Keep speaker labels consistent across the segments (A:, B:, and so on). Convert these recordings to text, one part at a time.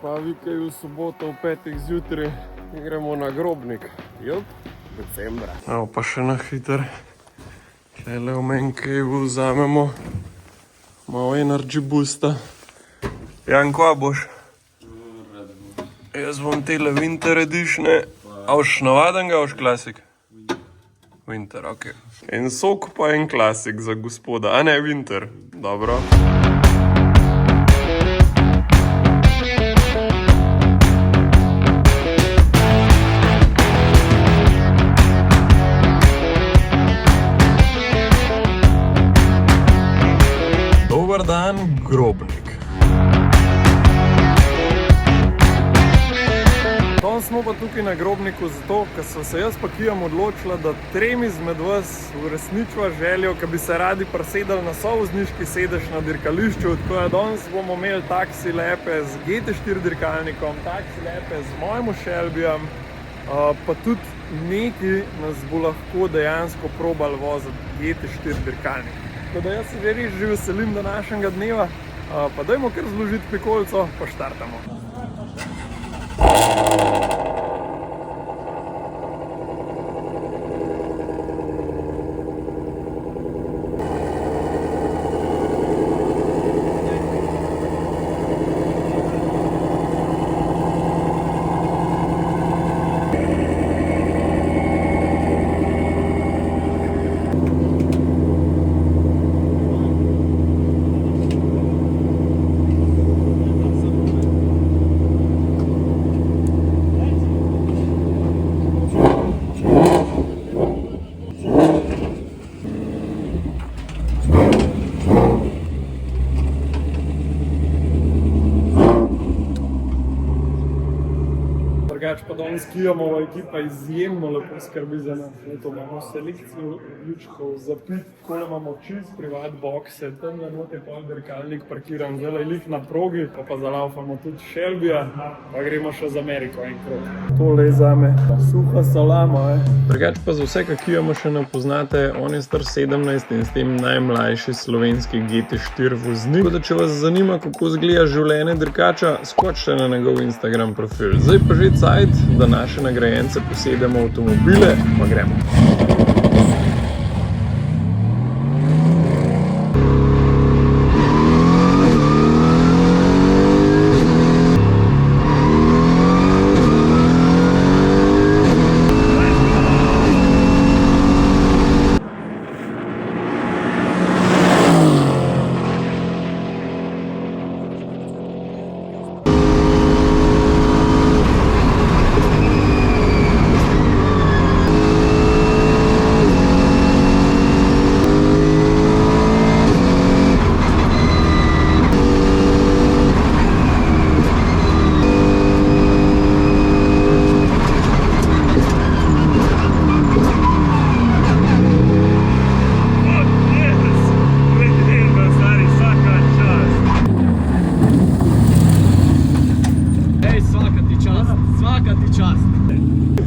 A: Pa vikaj v soboto v 5. zjutraj gremo na Grobnik. Jup, decembra. Evo pa še na hiter. Tele v menkaj vzamemo malo energy boosta. Jan, kva boš? Jaz bom tele Winter Editione. A boš navaden ga, a boš klasik? Winter, ok. En sok pa en klasik za gospoda. A ne, Winter. Dobro. Dobar dan, Grobnik. Danes smo pa tukaj na Grobniku zato, ker so se jaz pa Kijam odločila, da trem izmed vas uresničiva željo, ki bi se radi presedali na sovozniški sedež na dirkališču. Tako da danes bomo imeli taksi lepe z GT4 dirkalnikom, taksi lepe z mojim Shelbyjem, pa tudi neki nas bo lahko dejansko probali voziti GT4 dirkalnik. Tako da jaz se že res že veselim današnjega dneva, pa dajmo kar zložiti pikolico, pa štartamo. Drugače pa danes Kijamova ekipa izjemno lepo skrbi za nas. To imamo selekcijo ključkov za pit, takole imamo čist privat bokse, tam na note pol dirkalnik parkiran, zdaj lih na progi, pa zalaufamo tudi Shelbyja, pa gremo še z Ameriko en krog. Tole je zame suha salama, Drugače pa za vse, ki Kijama še ne poznate, on je star 17 in s tem najmlajši slovenski GT4 voznik. Tako da če vas zanima, kako izgleda življenje dirkača, skočite na njegov Instagram profil. Zdaj pa že da naše nagrajence posedemo v avtomobile, pa gremo.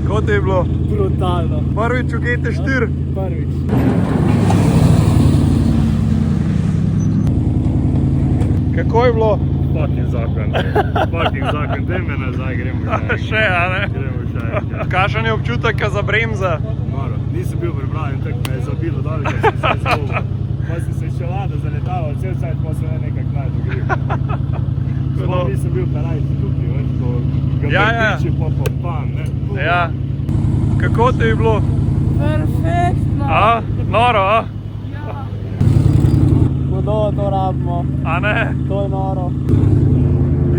A: Kako ti je bilo?
B: Brutalno.
A: Prvič v GT4?
B: Prvič.
A: Kako je bilo?
C: Fucking zakon, daj me nazaj, gremo še.
A: Še, a ne?
C: Gremo še.
A: Kakšen je občutek, ko zabremza?
C: Maro, nisem bil pripravljen, tako me je zabilo dol, ker sem se izgubil. Pa sem se še lada zaletalo, cel cajt pa se ne nekak najdo gril. Sploh nisem bil parajti tukaj, veš, ko ga vrtiči pa pan, ne?
A: Ja. Kako ti je bilo?
B: Perfektno.
A: A? Noro, a?
B: Ja. Hudo to rabimo.
A: A ne?
B: To je noro.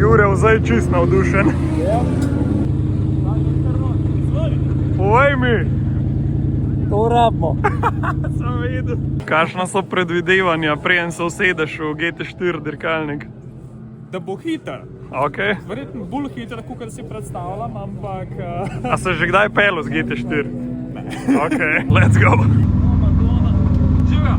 A: Jure vzaj čist navdušen.
B: Ja.
A: Povej mi.
B: To rabimo.
A: Sem vedel. Kakšna so predvidevanja, preden se usedeš v GT4 dirkalnik?
B: Da bo hiter.
A: Ok.
B: Verjetno bolj hiter, kot si predstavljam, ampak...
A: A se že kdaj pelil z GT4? Ne. Ok, let's go.
B: Živja.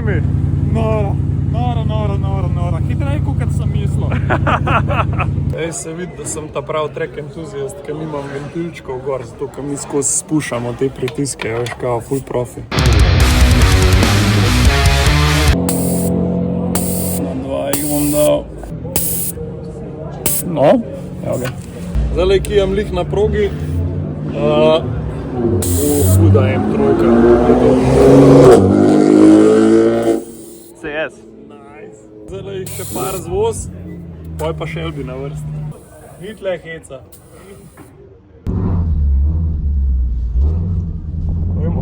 C: mi.
B: Noro. Hitreje, kot sem mislil.
A: Ej, se vidi, da sem ta prav track entuzijast, ker nimam ventilčkov gor, zato ker mi skozi spuščamo te pritiske, veš, kao full profi. Na 2 jih bom dal. No, evo ga. Zdaj, ki imam lih na progi, huda M3.
C: CS.
A: Nice. Zdaj jih še par zvoz, poj pa Shelby na vrsti. Vidle heca. Pojmo.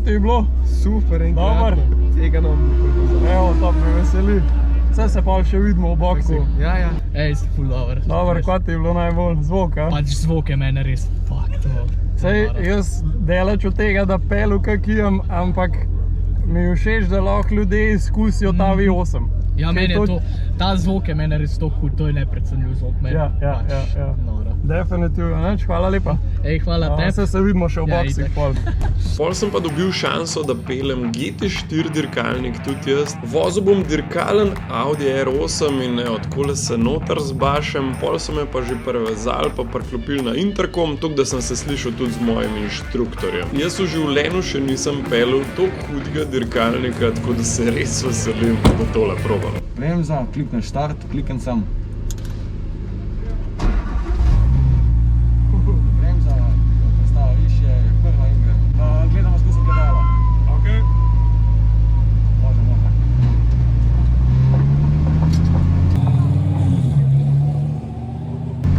A: Ti je bilo?
D: Super in
A: Dobar.
D: Tega nam
A: Evo, to me veseli. Vse se pa še vidimo v boku.
D: Ja, ja.
E: Ej, si ful dober.
A: Dobar, kaj ti je bilo najbolj? Zvok, a?
E: Pač zvok je mene res, fuck to.
A: Sej, jaz delač od tega, da pelu kak imam, ampak mi je všeč, da lahko ljudje izkusijo ta V8.
E: Ja, meni je to, ta zvok je mene res to hud, to je neprecenljiv zvok meni.
A: Ja.
E: Noro.
A: Definitivno, neč, hvala lepa.
E: Ej, hvala tebi.
A: Se vidimo še v
E: Ja,
A: boksih
E: itak.
A: pol.
F: Pol sem pa dobil šanso, da pelem GT4 dirkalnik tudi jaz. Vozil bom dirkalen Audi R8 in odkole se noter zbašem, pol so me pa že prevezali pa priklopili na interkom, tako da sem se slišal tudi z mojim inštruktorjem. Jaz v življenju še nisem pelil toliko hudega dirkalnika, tako da se res veselim, da tole probam.
D: Bremza, kliknem start, kliknem sam. Bremza, prestava više, prva in gremo. Gledamo skozi gledala.
A: Ok.
D: Može.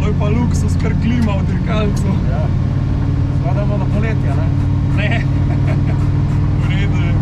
A: To je pa luksus, kar klima v dirkalcu.
D: Ja. Skladamo na poletje, ne?
A: Ne. V redu je.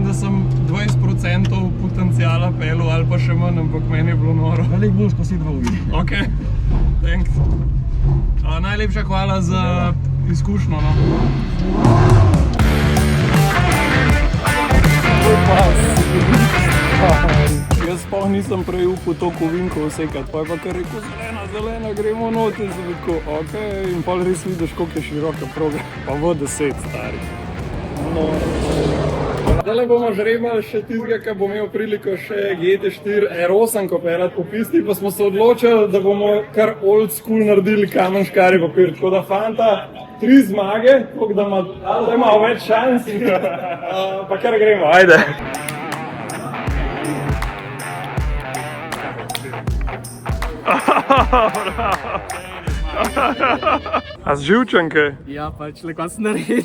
A: Da sem 20% potencijala pelil ali pa še manj, ampak meni je bilo noro.
D: Veliko bolj skozi drugi.
A: Ok, thanks. Najlepša hvala za izkušnjo, no. Jaz sploh nisem prej upal toliko ovinkov vsekati. Pa je pa kar rekel, zelena, gremo not in sem rekel, ok. In pol res vidiš, koliko je široka proga. Pa v 10 stari. No. Zdaj bomo žrebali še tistega, ki bo imel priliko še GT4 R8 peljati po pisti, pa smo se odločili, da bomo kar old school naredili kamen, škari, papir. Tako da fanta, 3 zmage, tako da ima več šans, pa kar gremo, ajde. A z živčanke?
E: Ja, pač le kaj sem naredil.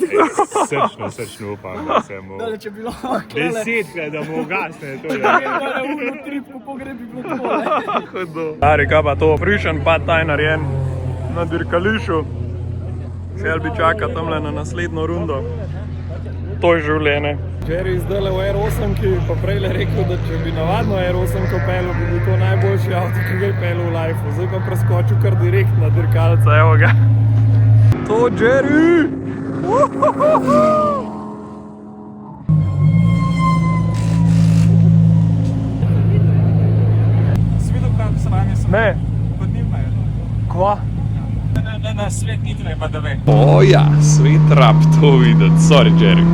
C: Srčno upam, da se mu...
E: Če bi lahko klele.
C: 10-krat, da mu ugasne to.
E: Trip, kako gre bi bilo tole.
A: Stari, kaj pa to? Frišen pad taj narejen na dirkališču. Selbi čaka tamle na naslednjo rundo. To je življenje. Jerry zdajle v R8-ki pa prej le rekel, da če bi navadno R8-ko pelil, bi bil to najboljši avto, ki ga je pelil v lifeu. Zdaj pa preskočil kar direkt na dirkalca, evo ga. To, Jerry!
B: Svidel, kako sranje sem.
A: Ne.
B: Pod njim je.
A: Kva?
B: Na svet ni treba, da ve.
F: O ja, svet rab to videti. Sorry, Jerry.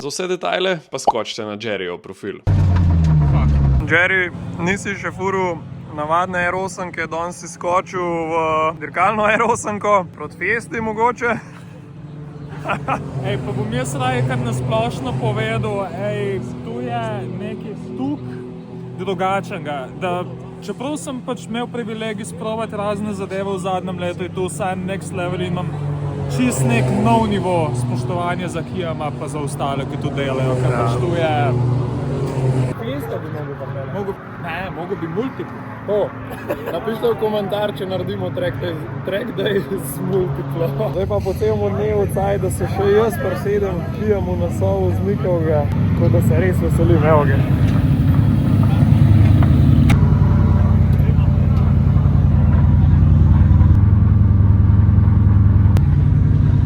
F: Za vse detajle pa skočite na Jerryjev profil.
A: Jerry, nisi še furil navadne R8-ke, danes si skočil v dirkalno R8-ko, proti Fiesti mogoče.
B: Ej, pa bom jaz raje kar nasplošno povedal, tu je nekaj tuk drugačnega, da čeprav sem pač imel privilegij sprovati razne zadeve v zadnjem letu, je to vsaj next level in imam čist nek nov nivo spoštovanja za Kijama pa za ostale, ki to delajo, ker pač tu je...
A: Fiesta bi mogel pa pelati. Mogel bi multiplo. Napište v komentar, če naredimo track day z multiplo. Zdaj pa po tem dnevu caj, da se še jaz presedem Kijamu na sovu z Nikovga, tako da se res veselim, evo ga.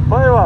A: Pojva!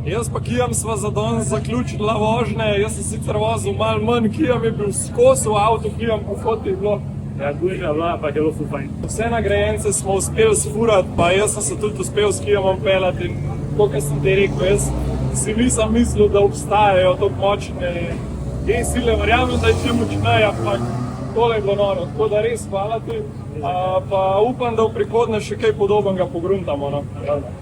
A: Jaz pa Kijam sva za danes zaključila vožnje, jaz sem sicer vozil malo manj, Kijam je bil skozi v avtu, Kijam po foti je bilo.
C: Ja, gužna bila, pa je bilo ful fajn.
A: Vse nagrajence smo uspeli sfurati, pa jaz sem se tudi uspel s Kijamom pelati in to, kar sem ti rekel, jaz si nisem mislil, da obstajajo tako močne sile, verjamem, da je čim močneje, ampak tole je bilo noro, tako da res hvala ti. Pa upam, da v prihodnje še kaj podobnega pogruntamo. No?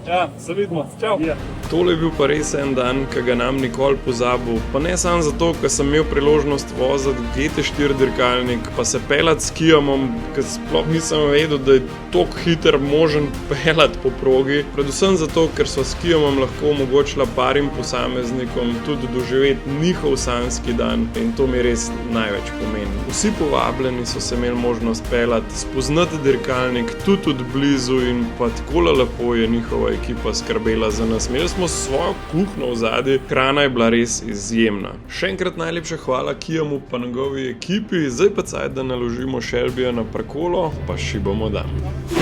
A: Ja, se vidimo. Čau.
C: Ja.
F: Tole je bil pa res en dan, ki ga nam nikoli pozabil. Pa ne samo zato, ker sem imel priložnost voziti GT4 dirkalnik, pa se pelati s Kijamom, ker sploh nisem vedel, da je tako hiter možen pelati po progi. Predvsem zato, ker so s Kijamom lahko omogočila parim posameznikom tudi doživeti njihov sanjski dan in to mi res največ pomeni. Vsi povabljeni so se imeli možnost pelati, spoznati dirkalnik tudi od blizu in pa takole lepo je njihova ekipa skrbela za nas. Imeli smo svojo kuhno v zadnji, hrana je bila res izjemna. Še enkrat najlepša hvala Kijamu pa njegovi ekipi, zdaj pa cajt, da naložimo Shelbyja na parkolo, pa šibamo dan.